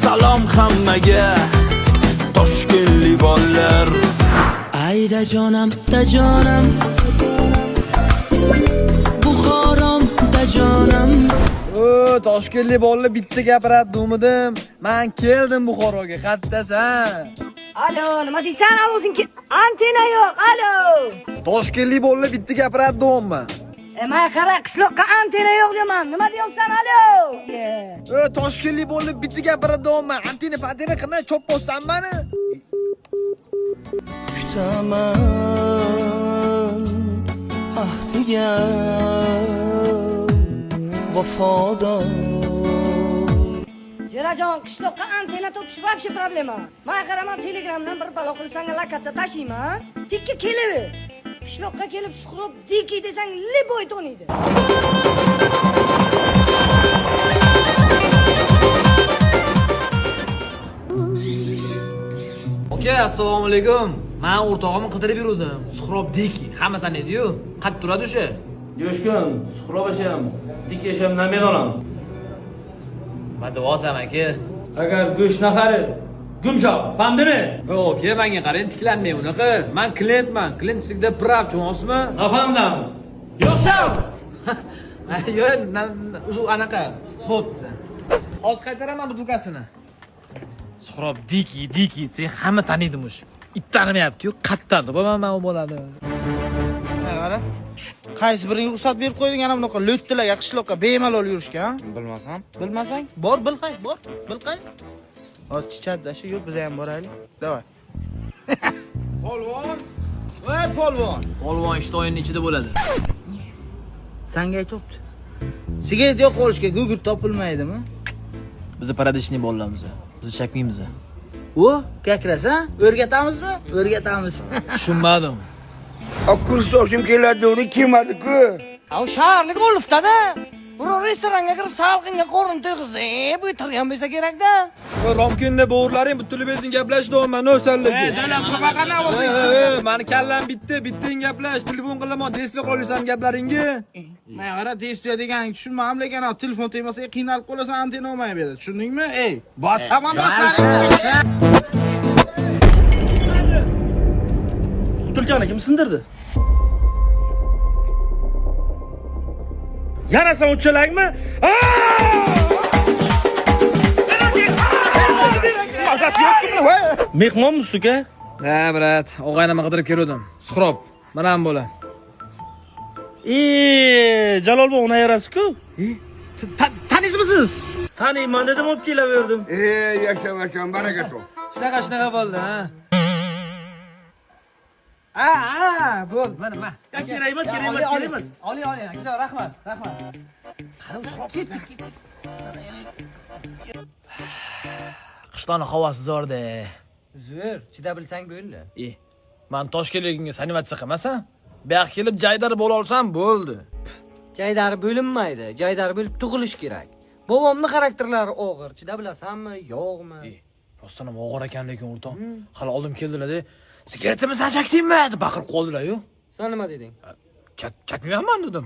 salom hammaga Toshkentli bollar. Ayda jonim, da jonim, Buxorom, da jonim. Toshkentli bolalar bitta gapiradi demidim. Men keldim Buxoroga, qattasan. Alo, nima deysan? O'zing antena yo'q. Alo. Toshkentli bolalar bitta gapiradi deyapman. Men qara qishloqqa antena yo'q deyman. Nima deyapsan? Alo. Toshkentli bolalar bitta gapiradi deyapman. Antena patena qilmay chop bossan meni. Kutaman ahdiga vafodor. Jirajon, qishloqqa antena topish вообще problema. Men qaraman Telegramdan bir balo qilib senga lokatsiya tashiyman. Tikka kelib. Qishloqqa kelib Suhrob diki desang liboy toniydi. Okay, assalomu alaykum. Men o'rtog'imni qidirib yurdim. Suhrob diki, hamma taniydi-yu. Qat turadi o'sha. Jo'shqin, Suhrob asham, dik asham namedolam. Madvosam aka. Agar go'sht nahari gumshoq, famdimi? Okay, menga qarang, tiklanmay unaqa. Men klientman. Klientlikda prav cho'ng'osmi? Nafamdam. Yo'qshab. Yo'q, o'zi anaqa. Bo'pti. Hozir qaytaraman butkasini. Suhrob diki, sen hamma taniydimush. Ittanimayapti-yu, qattan deb men u bo'ladi. Qara. Qaysi biring ruxsat berib qo'yding ana bunaqa lo'ttilarga qishloqqa bemalol yurishga, ha? Bilmasam. Bilmasang, bor, bilqay, bor, bilqay. Hozir chichadda shu yo'q, biz ham boraylik. Davay. Polvon. Voy polvon. Polvon ishtoyning ichida bo'ladi. Senga aytibdi. Sigaret yo'q olishga gugurt topilmaydimi? Biz paradishni bolalarmiz. Biz chakmaymiz. O, kakrasa, o'rgatamizmi? O'rgatamiz. Tushunmadim. Kursdoshim keladi dedi, kelmadi-ku. Au shaharlik oliftada. Biror restoranga kirib salqinga qo'rin to'yg'izsa, bu turgan bo'lsa kerak-da. Romkinda bo'g'irlaring butunli bezing gaplashdi-man, no'salligi. Dalam qopaqana bo'ldi. Meni kallam bitta gaplash, telefon qilaman, desva qolasan gaplaringga. Men qara testuya deganing tushunmadim, lekin telefon tegmasa qiynalib qolasan, antena olmay beradi. Tushundingmi? Ey, bosaman do'stlarim. Tulkani kim sindirdi? Yana sen uçalakmı? Mehmon musun ka? Ha, brat, og'aynimni qidirib keldim. Suhrob, mana ham bo'la. Jalol bu ona yarası-ku. Taniysizmisiz? Tanıyman dedim, hop kelaverdim. Yaşam, barakat ol. Shunaqa bo'ldi, ha. Bo'ldi, mana. Kerak emas. Oling, aka, rahmat. Qani Suhrob ketdi. Qishloqning havosi zo'rda. Zo'r, chida bilsang bo'ldi. Men Toshkentligimga sanimatsiya qilmasam, bu yoqqa kelib jaydar bo'la olsam bo'ldi. Jaydar bo'linmaydi, jaydar bo'lib tug'ilish kerak. Bobomning xarakterlari og'ir, chida bilasanmi, yo'qmi? Rostdan ham og'ir ekan lekin o'rtoq. Hali oldim keldilar-da. Sigaretimizni san chakdingmi deb baqirib qoldilar-yu. Sen nima deding? Chakmayapman dedim.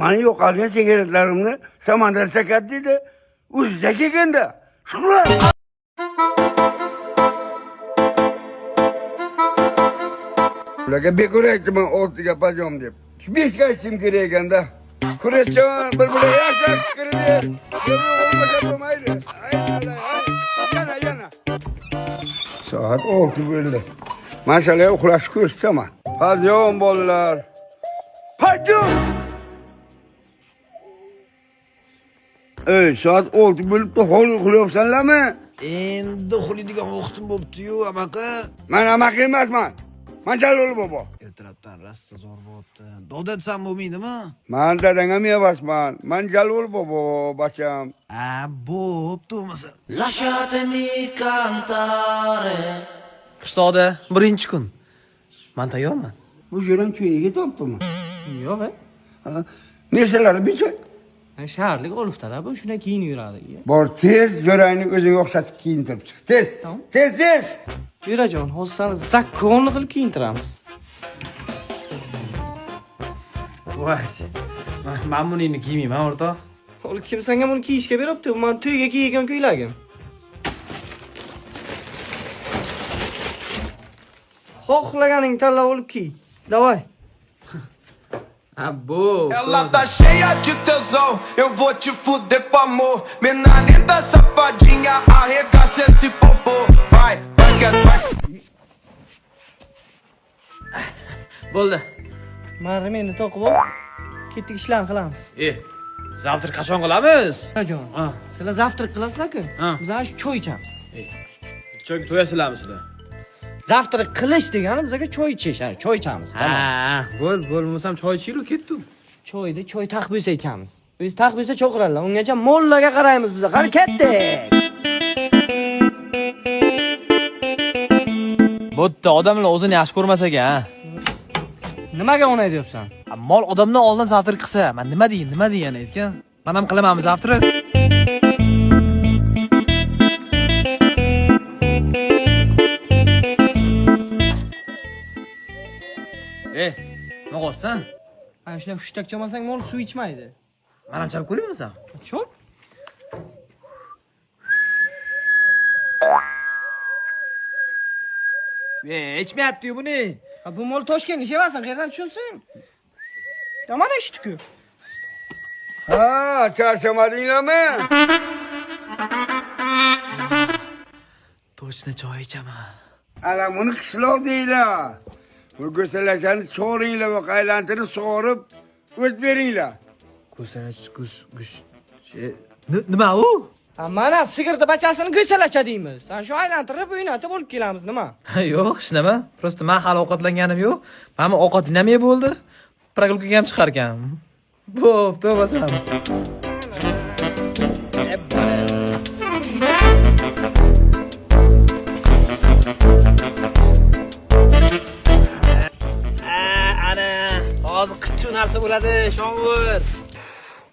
Mani yo'qolgan sigaretlarimni samandar sakat dedi. O'ziga kelganda. Shular. Ularga bekor aytdim oltiga pajom deb. 5 ga ishim kerak ekanda. Kurashjon bir-biriga yaxshi kirdi. Olmaydi. Yana. Soat 6 bo'ldi. Mashallah uxlash ko'rsaman. Pajom bolalar. Pajom. Soat 6 bo'libdi, hol uxlayapsanlarmi? Endi uxlaydigan vaqtim bo'pti-yu, amaqa. Men amaqa emasman. Men Jalol bobo. Ertalabdan rasta zo'r bo'pti. Doda desam bo'lmaydimi? Men dadang ham emasman. Men Jalol bobo bacham. Bo'pti o'masa. Lasciatemi cantare. Qishloqda birinchi kun. Men tayyorman. Bu yerdan cho'yiga topdimi? Yo'q. Nersalari bicha? Shaharlik oliftada bu, shundan keyin yuradi. Bor tez jo'rangni o'zingga o'xshatib kiyintirib chiq. Tez. Tez. Jirajon, hozir seni zakkonni qilib kiyintiramiz. Voy. Men buni kiymayman, o'rtoq. Oğlum kim senga buni kiyishga beribdi? Men to'yga kiygan ko'ylagim. Xohlaganing tanlab olib kiy. Davay. Abbo. Ela tá cheia de tesão, eu vou te fuder com amor. Mina linda, safadinha, arregaça esse popô. Vai, vai que é só. Bo'ldi. Mari meni to'qib ol. Ketdik ishlarni qilamiz. Zavtr qachon qilamiz? Jon. Ha. Sizlar zavtrak qilasizlar-ku. Ha. Biz ana shu choy ichamiz. Choyga to'yasizlarmi sizlar? Zavtrak qilish degani bizga choy ichish, ana choy ichamiz. Ha, bo'lmasam choy ichaylik ketdim. Choyda choy taqbisa ichamiz. Biz taqbisa cho'qirarlar. Ungacha mollaga qaraymiz biz. Qani ketdik. Bo'tda odamlar o'zini yaxshi ko'rmasak a. Nimaga uni aytyapsan? Mol odamdan oldin zavtr qilsa, men nima deyin aytgan? Men ham qilaman zavtr. Nima qilsan? Ana shunday hushtak chamasang mol suv ichmaydi. Men ham chalib ko'raymi sen? Chol. Ichmayapti-yu buni. Bu mol Toshkent ishevasan, qayerdan tushunsin? Tamam eshitdi-ku. Ha, charchamadinglarmi? Точно choy ichaman. Ana buni qishloq deylar. Bu go'salashani cho'ringlar va qaylantirib sug'orib o't beringlar. Nima u? Mana sigirni bachasini go'salacha deymiz. Ana shu aylantirib o'ynatib olib kelamiz, nima? Yo'q, shinama. Просто men hali ovqatlanganim yo'q. Mana ovqat namay bo'ldi. Прогулkaga ham chiqarkan. Bo'pti, o'zim. Ana, hozir qitchu narsa bo'ladi, shovur.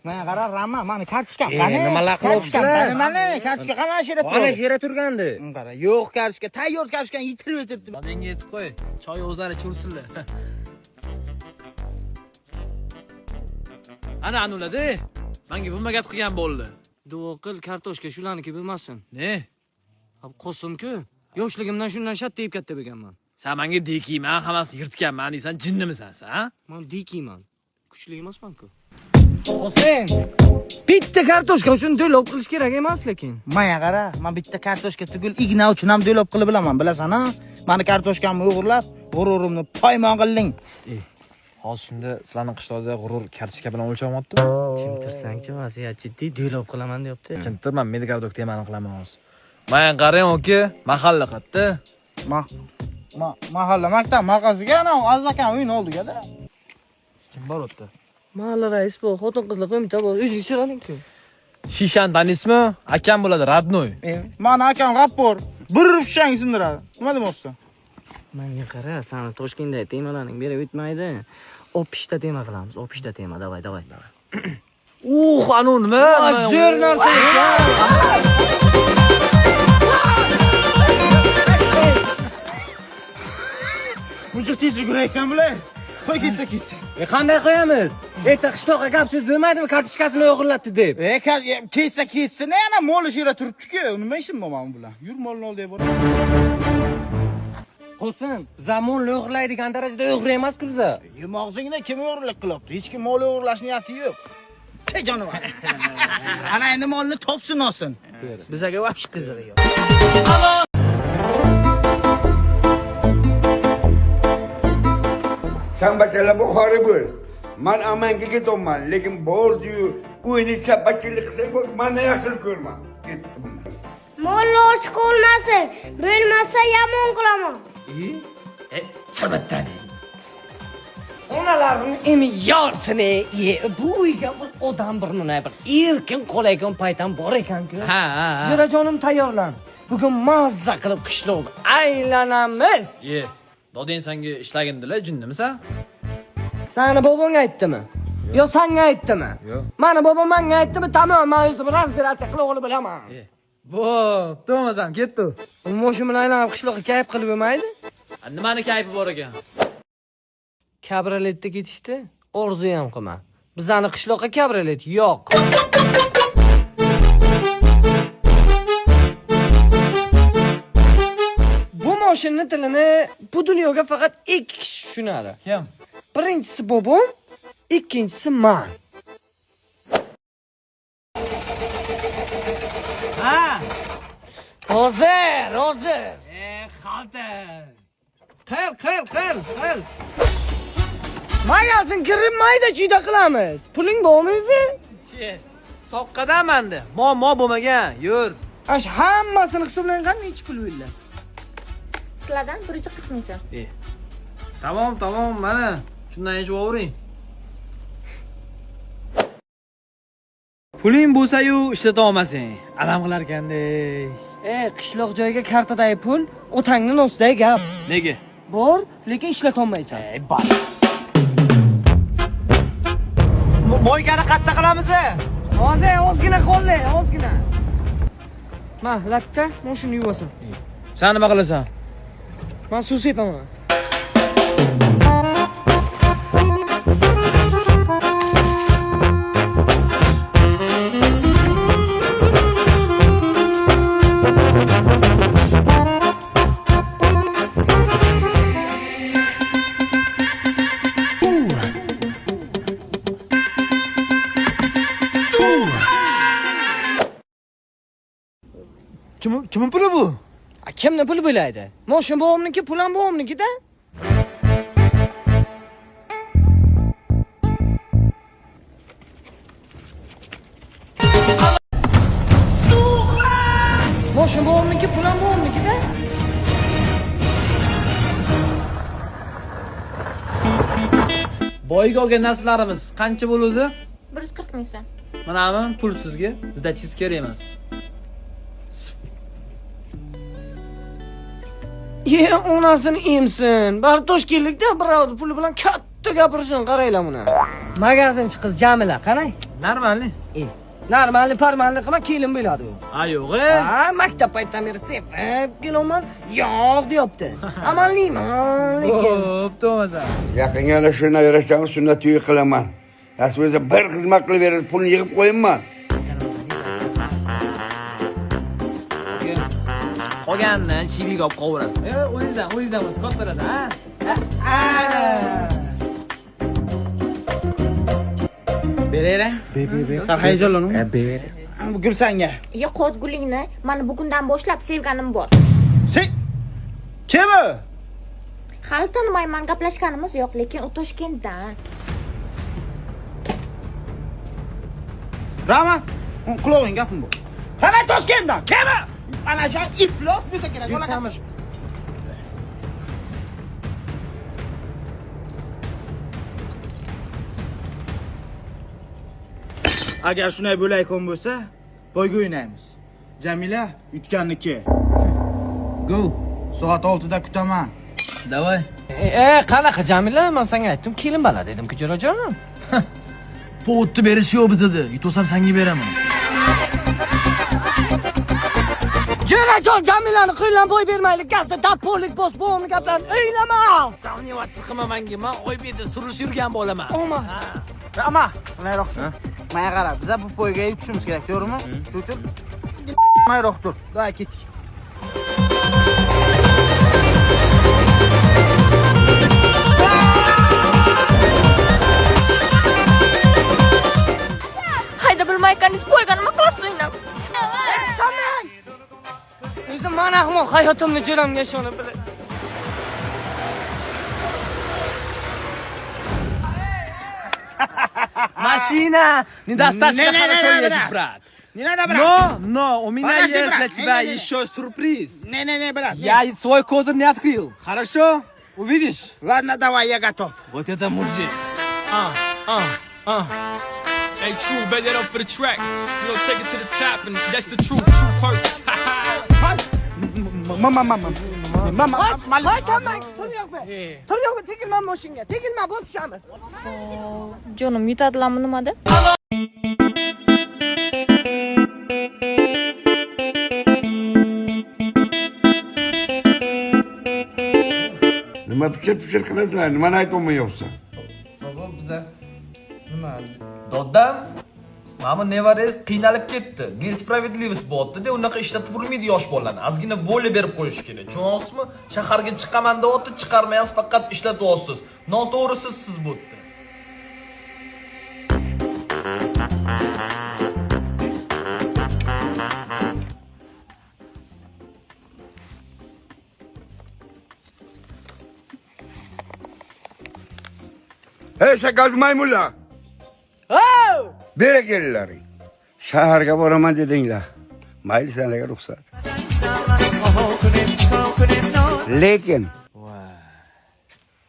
Mana qara, Rama, mani kartoshkam qani? Nimalar qilyapsizlar? Mana kartoshka qani shu yerda? Ana shu yerda turgandi. Qara, yo'q kartoshka, tayyor kartoshkani yitirib o'tiribdi. Menga aytib qo'y, choy o'zlari cho'rsinlar. Ana anuladi. Menga bunga gap qilgan bo'ldi. Duo qil, kartoshka shularniki bo'lmasin. Ne? Hop qo'sim-ku. Yoshligimdan shundan shatta yeb katta bo'lganman. Sen menga dekiyman, hammasini yirtganman deysan, jinnimisan sen? Men dekiyman. Kuchli emasman-ku. Qo'sim. Bitta kartoshka uchun do'lab qilish kerak emas lekin. Mana qara, men bitta kartoshka tugul igna uchun ham do'lab qilib bilaman, bilasan-a? Mani kartoshkamni o'g'irlab, g'ururimni poymon qilding. Hozir shunda sizlarning qishloqda g'urur kartoshka bilan o'lchamayapti. Kim tursangchi, vaziyat jiddiy do'lab qilaman deyapti. Kim turman, medikardok temani qilaman hozir. Men qarang oka, mahalla qatda. Mahalla maktab markaziga ana Azzakan uyini oldiga-da. Kim bor o'tda? Mahalla rais bu, xotin qizlar qo'mita bor. O'zingiz so'rading-ku. Shishan tanismi? Akam bo'ladi, Radnoy. Mani akam G'appor. Bir rushang sindiradi. Nima demoqchisan? Menga qara, seni Toshkentda temalarning berib o'tmaydi. Opishda tema qilamiz. Opishda tema, davay. Anu nima? Zo'r narsa ekan. Buncha tez yugurayotgan bular. Qo'y ketsa. Qanday qo'yamiz? Erta qishloqqa gap so'z bo'lmaydimi, kartoshkasini o'g'irlatdi deb. Ketsa, yana mol shu yerda turibdi-ku. Nima ishim bor men bilan? Yur molni ol deb boraman. Qo'sim, zamonli o'g'irlaydigan darajada o'g'ir emas-ku biza. Yemog'ingda kim o'g'irlik qilyapti? Hech kim mol o'g'irlash niyati yo'q. Ey jonivar. Ana endi molni topsin olsin. Bizaga vaqt qizig'i yo'q. Sen bachalar bu xori bo'l. Men amanga ketaman, lekin bordi-yu, o'yini chapachchilik qilsa, men yaxshi ko'rman. Ketdim. Molla ochiq olmasin, bo'lmasa yomon qilaman. Sabattani. Onalarning emi yorsini, bu uyga bir odam bir erkin qo'laygan paytam bor ekan-ku. Ha. Jirajonim tayyorlan. Bugun mazza qilib qishloqni aylanamiz. Doding senga ishlagindilar, jinnimisan? Sani bobong aytdimi? Yo senga aytdimi? Yo'q. Mani bobom menga aytdimi? Tamom, men o'zim razbiratsiya qilib olib bilaman. Bo'p, to'masam ketdi. Moshim bilan aylanib qishloqqa kayf qilib bo'lmaydi? Nimani kayfi bor ekan? Kabrioletda ketishdi, orzu ham qilma. Bizani qishloqqa kabriolet yo'q. moshinani tilini bu dunyoga faqat 2 kishi tushunadi. Kim? Birinchisi bobom, ikkinchisi men. Ha! Hozir. Xalta. Qil. Magazin kirinmaydi, juda qilamiz. Puling bormi o'zi? Soqqadaman-da. Muammo bo'lmagan. Yur. Ash hammasini hisoblangan necha pul bo'ldi? Sizlardan 140 ming so'm. Tamom, mana. Shundan yechib o'ring. Puling bo'lsa-yu ishlata olmasang, alam qilar ekandek. Qishloq joyga kartadagi pul otangning ostidagi gap. Nega? Bor, lekin ishlata olmaysan. Bor. Mo'ygani qatta qilamiz? Hozir ozgina qo'lli, ozgina. Ma, latta, mashina yuvasan. Sen nima qilasan? Men suv sepaman. Kim puli bu? Kimni puli bo'laydi? Mashina bobomniki, pul ham bobomniki-da. Mashina bobomniki, pul ham bobomniki-da. Boyga olgan narsalarimiz qancha bo'ladi? 140 ming so'm. Manami pul sizga, bizda chiz kerak emas. Onasini emsin. Bar Toshkentlikda birovni puli bilan katta gapirishini qaranglar buni. Magazinchi qiz Jamila, qarang. Normalni. Normalni parmanli qilma, kelin bo'ladi u. Ha, yo'q. Ha, maktab paytdan beri sepib kelaman, yo'q deyapti. Amalliman, lekin. Bo'pti bo'lmasa. Yaqinga ana shuna yarashamiz, shunda to'y qilaman. Rasmiyda bir xizmat qilib berib, pulni yig'ib qo'yinman. Qolgandan chiviga olib qo'yarasiz. O'zingizdan bo'lsa kattalardan, ha? Beraylik. Sen hayajonlanma. Ber. Bu Gulsanga. Yo'qot gulingni mana bugundan boshlab sevganim bor. Sen kim u? Hali tanimayman, gaplashganimiz yo'q, lekin u Toshkentdan. Rama, quloqing gapim bu. Qana Toshkentdan? Kim u? Ana shu iflos bo'lsa kerak. Yutamiz. Agar shunday bo'layotgan bo'lsa, boyga o'ynaymiz. Jamila yutganniki. Go. Soat 6da kutaman. Davay. Qanaqa Jamila? Men senga aytdim, kelin bala dedim-ku, jo'rajonim. Po'tni berish yo'q bizda. Yutosam senga beraman. Jo'rajon Jamilani qo'ylan bo'y bermaylik, gazda dappolik bos bo'g'imni gaplarini o'ylama. Savnivat chiqima menga. Men Oybekda surish yurgan bo'laman. Rama, bunayroq. Menga qara, biz bu poyga yutishimiz kerak, to'g'rimi? Shuning uchun mayroq tur. Davay ketdik. Hayda bilmayotganingiz poyga nima qilasizlar? O'zim men ahmoq hayotimni jo'ramga ishonib bilib. Машина! Недостаточно хорошо ездит, брат. Не надо, брат. Но у меня Подожди, есть брат. для тебя Не. еще сюрприз. Не, брат. Я свой козырь не открыл. Хорошо? Увидишь? Ладно, давай, я готов. Вот это мужик. Hey, true, bet that up for the track. You know, take it to the top, and that's the truth. Truth hurts. Mama. Tur yo'q, tegilma mashinaga. Tegilma, bosishamiz. Jonim yutadilarmi nimada? Nima pichir qilasan? Nimani aytolmayapsan? Baba, biza nima? Dodam Mana bu nevarangiz qiynalib ketdi. Nespravedливость bo'ldida, unaqa ishlatib urmaydi yosh bolalarni. Ozgina vo'li berib qo'yish kerak. Tushunyapsizmi? Shaharga chiqaman deyapti, chiqarmayapsiz, faqat ishlatyapsiz. Noto'g'risiz siz bu yerda. Hey şakal maymunlar. Bere gelirlerin. Shaharga boraman dedinglar. Mayli senlarga ruxsat. Lekin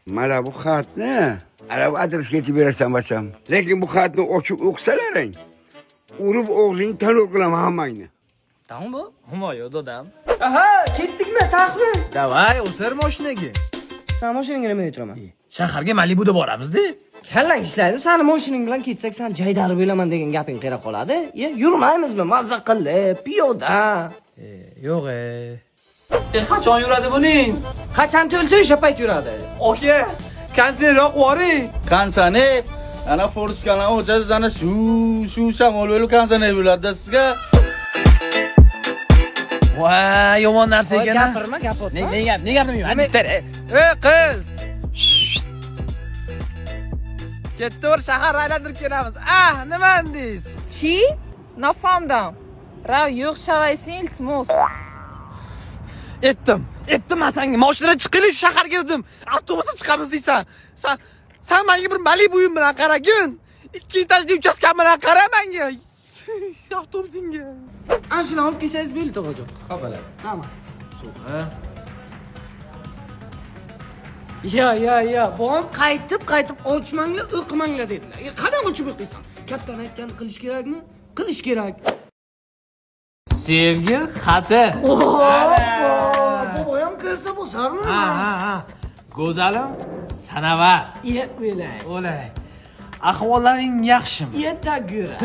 mana bu xatni ana bu adresga yetib berasan bacham. Lekin bu xatni ochib o'qisalaring, urib o'g'ling tanov qilaman hammangni. Tamam bu? Humoyo dodam. Aha, ketdikmi? Taqmi? Davay, o'tir mashinaga. Sen mashinangga nima aytiraman? Shaharga Malibuda boramizda. Kallang ishlaydi. Seni mashinang bilan ketsak, sen jaydarib bo'laman degan gaping qera qoladi. Yurmaymizmi? Mazza qilib, piyoda. Yo'q. Qachon yuradi buning? Qachon to'lsa o'sha payt yuradi. Aka, konsertroq voring. Konsernet. Ana Forskalar o'chasiz ana shu shamol bo'lib konsernet bo'ladi sizga. Voy, yomon narsa ekan. Gapirma, gapirma. Ne gapirmayman? Ey qiz. Kettor shahar aylantirib kelamiz. Nima deysiz? Chi? Nafahmdim. Rav yo'q shavaysin iltimos. Etdim men senga mashinadan chiqaylik shaharga girdim. Avtobusda chiqamiz deysan. Sen menga bir Malibu'yim bilan qaragin. 2 etajli uchastkam bilan qara menga. Avtobusingga. Ana shuni olib kelsangiz bo'ldi, tog'ajon. Qabalar. Tamam. So'ha. Ya. Bom qaytib ochmanglar, o'qimanglar dedilar. Qanday ochib o'qiysan? Kattalar aytganini qilish kerakmi? Qilish kerak. Sevgi xati. Boboyam ko'rsa bosarmi? Ha. Go'zalim, Sanava. O'lay. Ahvollaring yaxshimi? Yetagura.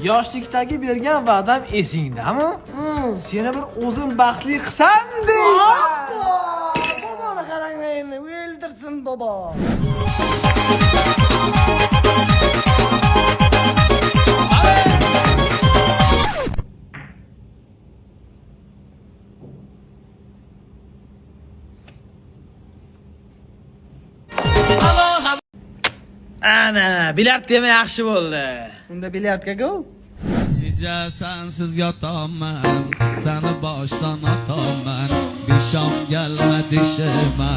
Yoshlikdagi bergan va'dam esingdami? Seni bir o'zim baxtli qilsam deyman. Boboni qarang meni, o'ldirsin bobo. Ana, bilyard tema yaxshi bo'ldi. Unda bilyardga go. Gece sensiz yotaman, seni baştan ataman, bir şam gelmedi işime.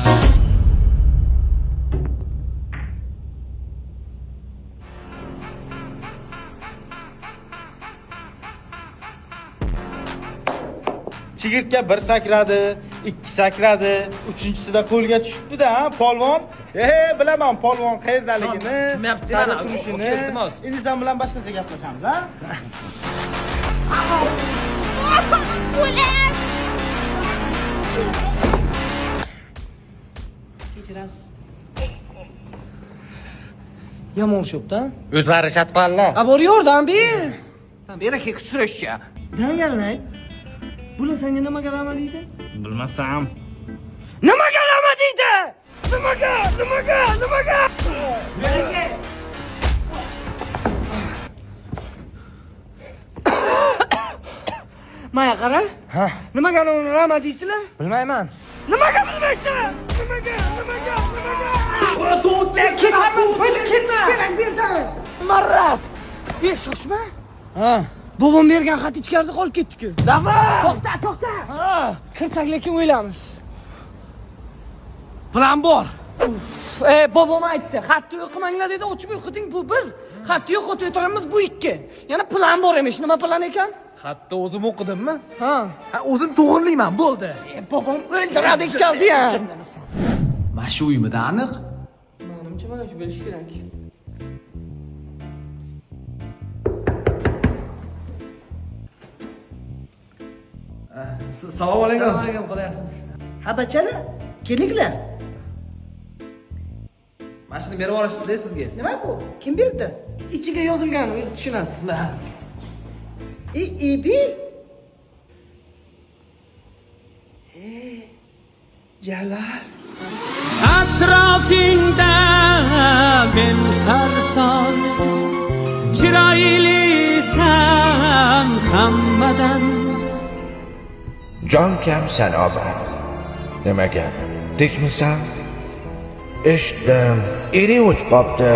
Chigirtka bir sakradi, ikki sakradi, uchinchisida qo'lga tushibdi-da, polvon. Bilaman polvon qayerdaligini, tushunmayapsiz, qani mana, turishini. iltimos. Endi sen bilan boshqacha gaplashamiz, ha? Kechirasiz. Yomon shopda. O'zlari shatqanlar. Bor yordam ber. Sen beraka kusrashcha. Dangalay. Bular senga nimaga rama deydi? Bilmasam. Nimaga rama deydi? Nimaga? Beraka. Maya qara. Nimaga rama deysizlar? Bilmayman. Nimaga bilmaysan? Nimaga? Ora to'g'ri ketamiz. Ketma. Marras. Shoshma. Bobom bergan xat ichkarida qolib ketdi-ku. To'xta. Kirsak lekin o'ylamiz. Plan bor. Bobom aytdi, xatni o'qimanglar dedi, ochib o'qiting, bu bir. Xatni yo'qotib o'tiramiz, bu ikki. Yana plan bor emish. Nima plan ekan? Xatni o'zim o'qidimmi? Ha, o'zim to'g'rilayman, bo'ldi. Bobom o'ldiradi ekan-da. Mana shu uymida aniq. Menimcha mana shu bo'lishi kerak. Assalomu alaykum. Ha, bachalar, keliklar. Mashina berib yuborishdi sizga. Nima bu? Kim berdi? İçiga yozilgan, o'zingiz tushunasizlar. İbi? Jalal. Atrofingda men sarson, chiroylisan hammadan. Jon kam sanobar. Nima gap? Tekmisan? Eshitdim. Ering o'tib qopti.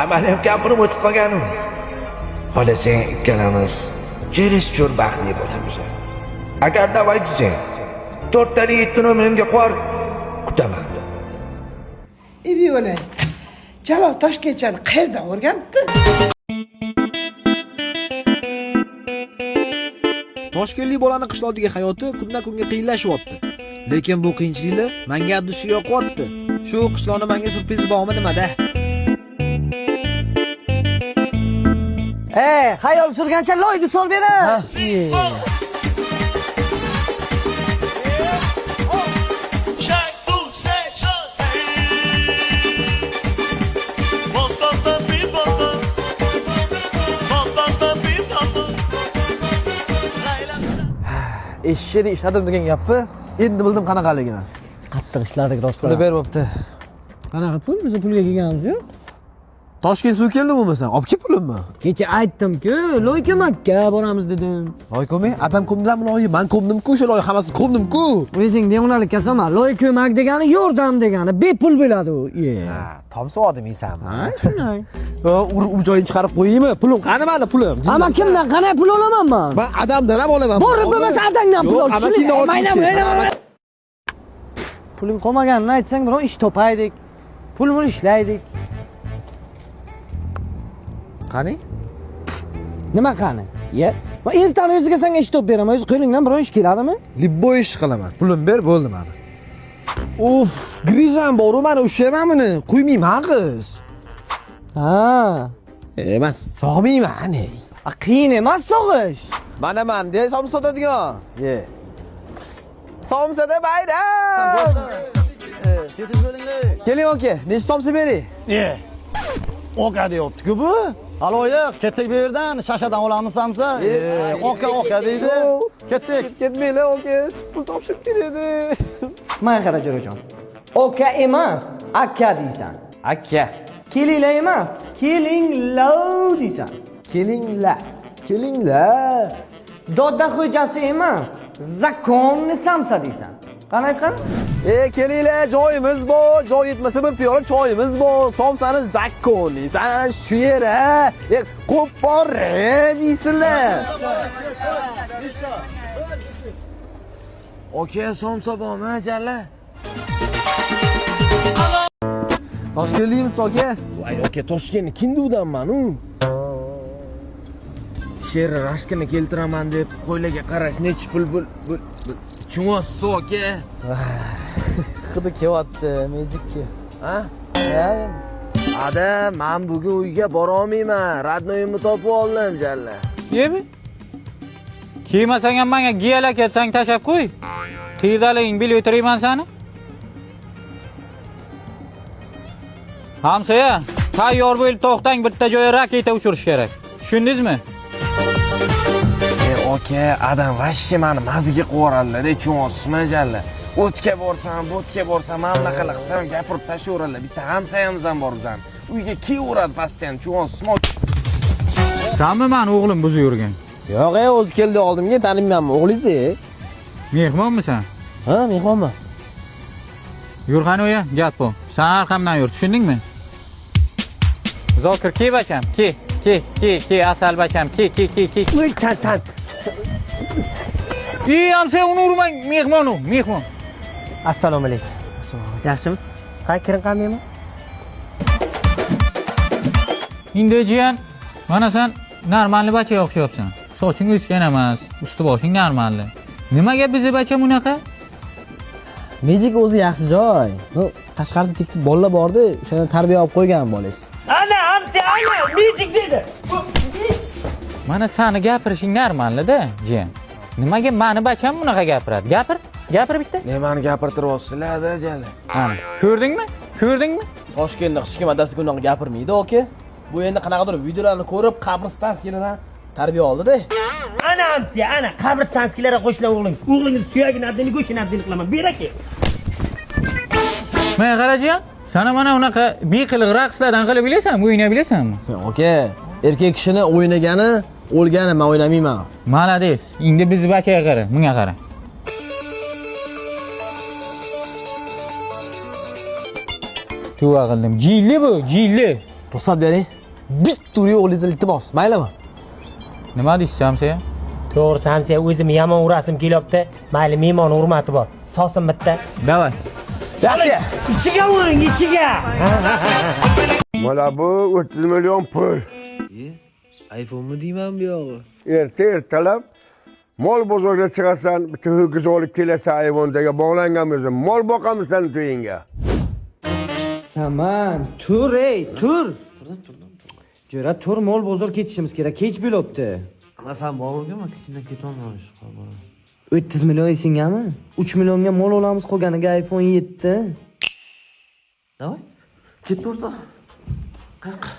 Amalim gapirib o'tib qolganim. Xohlasang ikkalamiz cherishchur baxtli bo'lamiz. Agar da'vat etsang, 4 ta 7 nomerimga qor, kutaman. Ibiyona. Jalol Toshkentchani qayerdan o'rganibdi? Toshkentlik bolaning qishloqdagi hayoti kundan kunga qiyinlashyapti. Lekin bu qiyinchiliklar menga addushi yo'qotdi. Shu qishloqni menga surpriz bormi nimada? Xayol surgancha loyni sol berar. Eshshedi ishladim degan gapni endi bildim qanaqaligini. Qattiq ishladik rostdan. Pul ber bo'pti. Qanaqa pul? Biz pulga kelganimiz yo'q. Toshkent suv keldi bo'lmasam, olib kel pulimni. Kecha aytdim-ku, loyka makka boramiz dedim. Loy ko'may, adam ko'mdilarmi loyi? Men ko'mdim-ku, o'sha loy hammasi ko'mdim-ku. O'zing devonalik kasama, loy ko'mak degani yordam degani, bepul bo'ladi u. Tomsa odamiysanmi? Ha, shunday. U joyini chiqarib qo'yaymi? Pulim qani mani pulim? Ama kimdan qanday pul olaman men? Men adamdan ham olaman. Borib bo'lmasa adangdan pul ol. Puling qolmaganini aytsang, biror ish topaydik. Pulni ishlaydik. Qani? Nima qani? Ye. Men ertaga o'ziga senga ish topib beraman. O'zi qo'lingdan biror ish keladimi? Libbo ish qilaman. Pulim ber, bo'ldi mani. Uf, grizam bor-u, meni ushlaymanmi? Qo'ymayman qiz. Ha. Emas, sog'mayman. Qiyin emas sog'ish. Mana de somsa sotadigan. Ye. Somsada bayram. Keling aka, nechta somsa bering? Ye. Oka deyapti-ku bu. Aloyiq, ketdik bu yerdan, shashadan olamiz samsa. Oka deydi. Ketdik. Ketmaylar aka. Pul topshirib keladi. Mana qara Jo'rajon. Oka emas, akka deysan. Akka. Kelinglar emas, kelinglar deysan. Kelinglar. Dodda xo'jasi emas, zakonni samsa deysan. Qani aytgan? Kelinglar, joyimiz bor. Joy yetmasa bir piyola choyimiz bor. Somsani zakkonni. Sana shu yera. Qo'por deysizlar. Aka, somsa bormi, jalla? Toshkentlikmiz aka. Voy aka, Toshkentni kinduvdanman u. Sher rashkini keltiraman deb qo'ylarga qarash nech pul bul. Chunosiz aka. Xudi kelyapti, mejikki. Ha? Ada, men bugun uyga bora olmayman. Radnoyimni topib oldim, jalla. Yemi? Kiymasang ham menga giyala ketsang tashab qo'y. Qiydaliging bil o'tirayman seni. Hamsoya, tayyor bo'lib to'xtang, bitta joyga raketa uchirish kerak. Tushundingizmi? Aka, adam vashshi meni mazga qo'radilar, chunosizmi jalla. O'tga borsam, bo'tga borsam, mana qilsam gapirib tashlayveradilar. Bitta hamsayamiz ham bor bizdan. Uyga kiyveradi pastdan, chunosizmi? Sanmi men o'g'lim buzib yurgan? Yo'q, o'zi keldi oldimga, taniymanmi o'g'lingiz? Mehmonmisan? Ha, mehmonman. Yur qani o'ya, gap bu. Sen arqamdan yur, tushundingmi? Zokir, ki bacham, ki, asal bacham, ki. Voy, san. Hamsa uni urmang, mehmon. Assalomu alaykum. Yaxshimiz? Qay kiring qaniymi? Endi jiyan, mana sen normalni bachaga o'xshayapsan. Soching o'sgan emas, usti boshing normalni. Nimaga bizi bacha bunaqa? Mejik o'zi yaxshi joy. Tashqarida tikib bolalar bordi, o'shani tarbiya olib qo'ygan bolangiz. Ana, hamsa, mejik dedi. Mana seni gapirishing normalda, jiyan. Nimaga meni bacham bunaqa gapiradi? Gapir bitta. Nimani gapirtiryapsizlar-da, jalla? Ana, ko'rdingmi? Toshkentda hech kim adasi gunoh gapirmaydi, aka. Bu endi qanaqadir videolarni ko'rib, qabristonskilardan tarbiya oldi-da. Ana hamsa, ana qabristonskilarga qo'shilgan o'g'ling. O'g'lingiz suyagini abdini go'shini abdini qilaman. Beraki. Men qarajiyan, sana mana unaqa beqiliq raqslardan qilib bilasanmi, o'ynay bilasanmi? Aka, Erkak kishini o'ynagani, o'lgani men o'ynamayman. Malades. Endi bizni bachaga qara, bunga qara. Tuva qildim. Jilli bu, jilli. Ruxsat bering. Bitta o'g'lingiz iltimos, maylimi? Nima deysiz Samsiya? To'g'ri, Samsiya o'zim yomon urasim kelyapti. Mayli, mehmon hurmati bor. Sosin bitta. Davay. Yaxshi. Ichiga uring, ichiga. Mana bu 30 million pul. iPhone'mi deyman bu yog'i? Ertalab mol bozorga chiqasan, bitta ho'kiz olib kelasan, ayvondagi bog'langan bo'lsa, mol boqamiz sen to'yingga. Saman, tur ey, tur. Jo'ra, tur, mol bozor ketishimiz kerak. Kech bo'libdi. Ana sen bog'lagami? Kechidan ketolmaymiz. 30 million esingami? 3 millionga mol olamiz, qolganiga iPhone 7. Davay. Ket o'rta. Qayoqqa?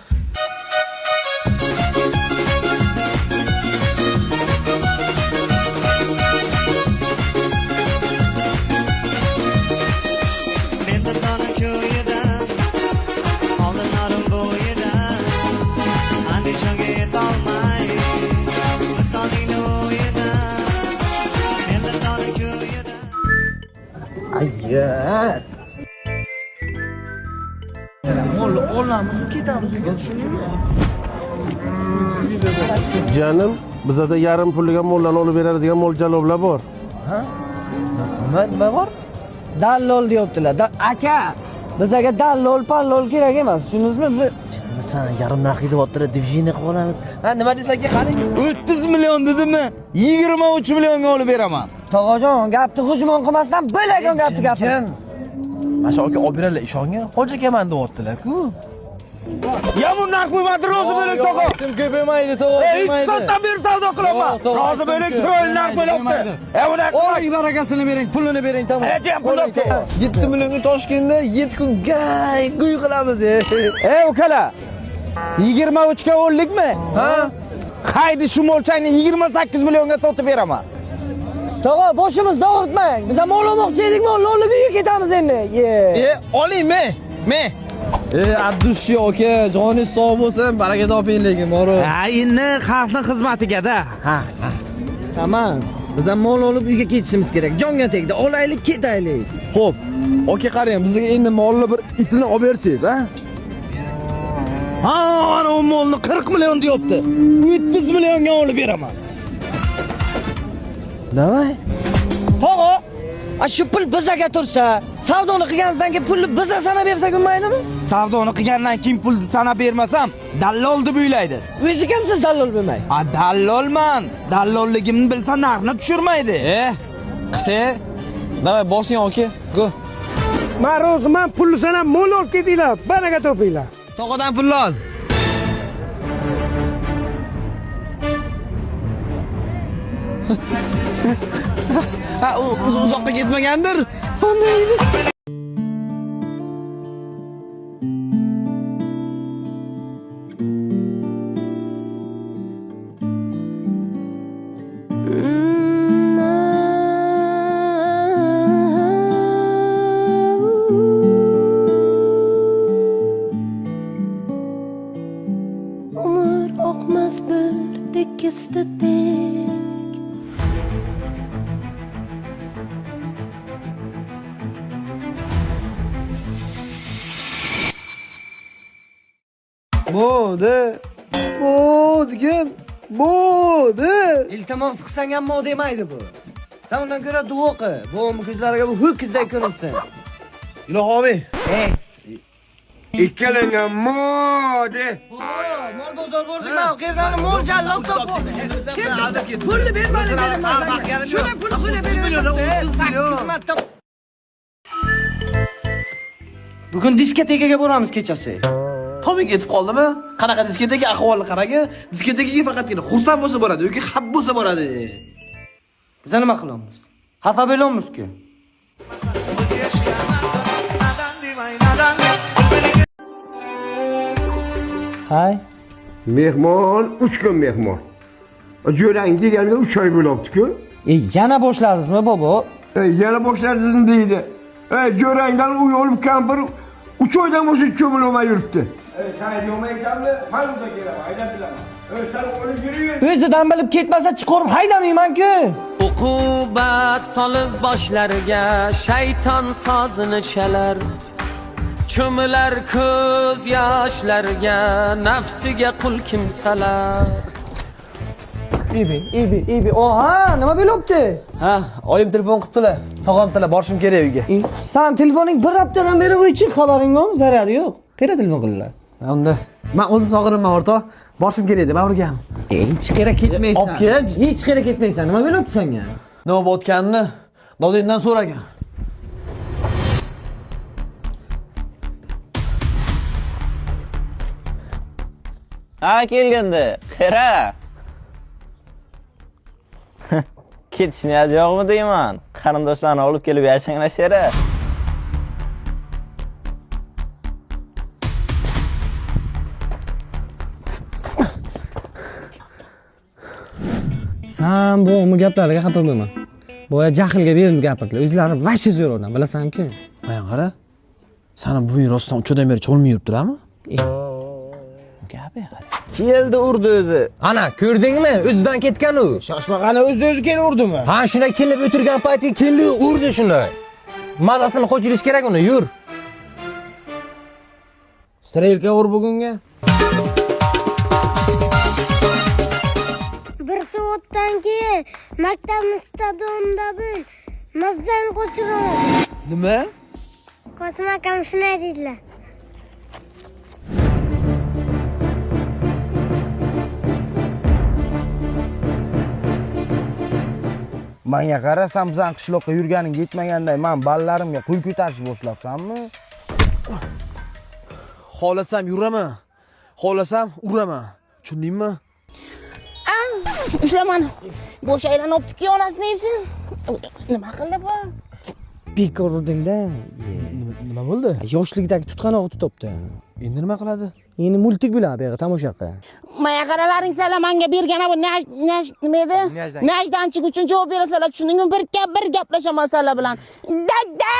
Ayya. Mol olamiz, ketamiz. Canım, bizda yarim pulliga mollarni olib beradigan mo'ljallovlar bor. Ha? Nima bor? Dallol deyaptilar. Aka, bizga dallol, pallol kerak emas. Tushundingizmi? Biz Sen yarim narx deyaptilar, diviziyni qilib olamiz. Ha, nima desak-ki, qarang. 30 million dedimmi? 23 millionga olib beraman. Tog'ajon, gapni hujmon qilmasdan bo'lagan gapni gapir. Masha aka olib beradilar, ishonga. Hoji akaman deyaptilar-ku. Yomon narx qo'ymadi, rozi bo'ling tog'a. Kim ko'paymaydi, tog'a. Ikki soatdan beri savdo qilaman. Rozi bo'ling, chiroyli narx bo'lyapti. Bunaqa Oy, barakasini bering, pulini bering, tamom. pul 7 millionga Toshkentda 7 kun guy qilamiz. ukalar. 23 ga o'ldikmi? Ha? Haydi shu molchangni 28 millionga sotib beraman. Tog'a, boshimizni og'ritmang. Biz ham mol olmoqchi edik, mol olib uyga ketamiz endi. Oling, me. Abdushi aka, joningiz sog' bo'lsin, baraka toping lekin, bor. Ha, endi xalqning xizmatiga-da. Ha. Saman, biz ham mol olib uyga ketishimiz kerak. Jonga tegdi, olaylik, ketaylik. Xo'p. Aka qarang, bizga endi molni bir itini olib bersangiz, ha? Ha, ana o molni 40 million deyapti. 30 millionga olib beraman. Davay. Tog'a, shu pul bizaga tursa, savdoni qilganingizdan keyin pulni biza sanab bersak bo'lmaydimi? Savdoni qilgandan keyin pulni sanab bermasam, dallol deb o'ylaydi. O'zi kimsiz dallol bo'lmay? Ha, dallolman. Dallolligimni bilsa narxni tushirmaydi. Qise. Davay, bosing aka. Go. Men roziman, pulni sanab mol olib ketinglar, baraka topinglar. Tog'adan pul ol. Ha, uzoqqa ketmagandir. Onaymiz. Umr oqmas bir tekisda tek. Degan. Iltimos qilsang ham mo demaydi bu. Sen undan ko'ra duo qil. Bu ko'zlariga bu ho'kizdek ko'rinsin. Ilohoviy. Ikkalanga mode. Mol bozor bo'ldik, men qayerdan mol jallab topdim. Pulni bermadi dedim men. Shuna pulni qo'yib beraman. Bugun diskotekaga boramiz kechasi. Tomi ketib qoldimi? Qanaqa diskoteka ahvolni qaraga, diskotekaga faqatgina xursand bo'lsa boradi yoki xab bo'lsa boradi. Biz nima qilamiz? Xafa bo'lamizku. Hay. Mehmon, 3 kun mehmon. Jo'rang kelganiga 3 oy bo'libdi-ku. Yana boshladingizmi, bobo? Yana boshladingizmi deydi. Jo'rangdan uy olib kampir 3 oydan boshiq ko'milmay yuribdi. Sen yo'maysanmi? Men uyga kelaman, haydab bilaman. Sen o'lib yurib. O'zidan bilib ketmasa chiqarib haydamayman-ku. Uqubat solib boshlariga shayton sozini chalar. Cho'milar ko'z yoshlariga nafsiga qul kimsalar. Ibi. Oha, nima bo'lyapti? Ha, oyim telefon qilibdilar. Sog'omtilar, borishim kerak uyga. Sen telefoning bir haftadan beri o'chib, xabaring bormi? Zarari yo'q. Qayerda telefon qildilar? Unda men o'zim sog'inman o'rtoq. Borishim kerak edi, men urgan. Hech kerak ketmaysan. Olib kel. Hech kerak ketmaysan. Nima bo'lyapti senga? Nima bo'layotganini Dodingdan so'ragan. Ha, kelganda. Qara. Ketishni yo'qmi deyman. Qarindoshlarni olib kelib yashanglar. Sen bu gaplarga xafa bo'lma. Boya jahlga berilib gapirdilar. O'zlari vashi zo'rdan, bilasan-ku. Mana qara. Seni buving rostdan uchodan beri cholmay yuribdilarmi? Gapi qara. Keldi urdi o'zi. Ana, ko'rdingmi? O'zidan ketgan u. Shoshmag'ani o'zi kelib urdimi? Ha, shunday kelib o'tirgan payti keldi, urdi shunday. Mazasini qo'chirish kerak uni, yur. Strelka ur bugunga. Bir soatdan keyin maktabimiz stadionida bo'l. Mazzani qo'chiraman. Nima? Qosim akam shunday dedilar. Menga qarasam, bizning qishloqqa yurganing yetmaganday, men ballarimga qo'y ko'tarish boshlabsanmi? Xohlasam yuraman. Xohlasam uraman. Tushundingmi? Ushlaman. Bo'sh aylanibdi-ki, onasini yebsin. Nima qildi bu? Bekor urding-da. Nima bo'ldi? Yoshlikdagi tutqanog'i tutibdi. Endi nima qiladi? Endi multik bo'ladi, bu yerga tomosha qil. Menga qaralaring, sizlar menga bergan bu nima edi? Najdanchik uchun javob berasalar, tushundingmi? Bir gaplashaman sizlar bilan. Dada!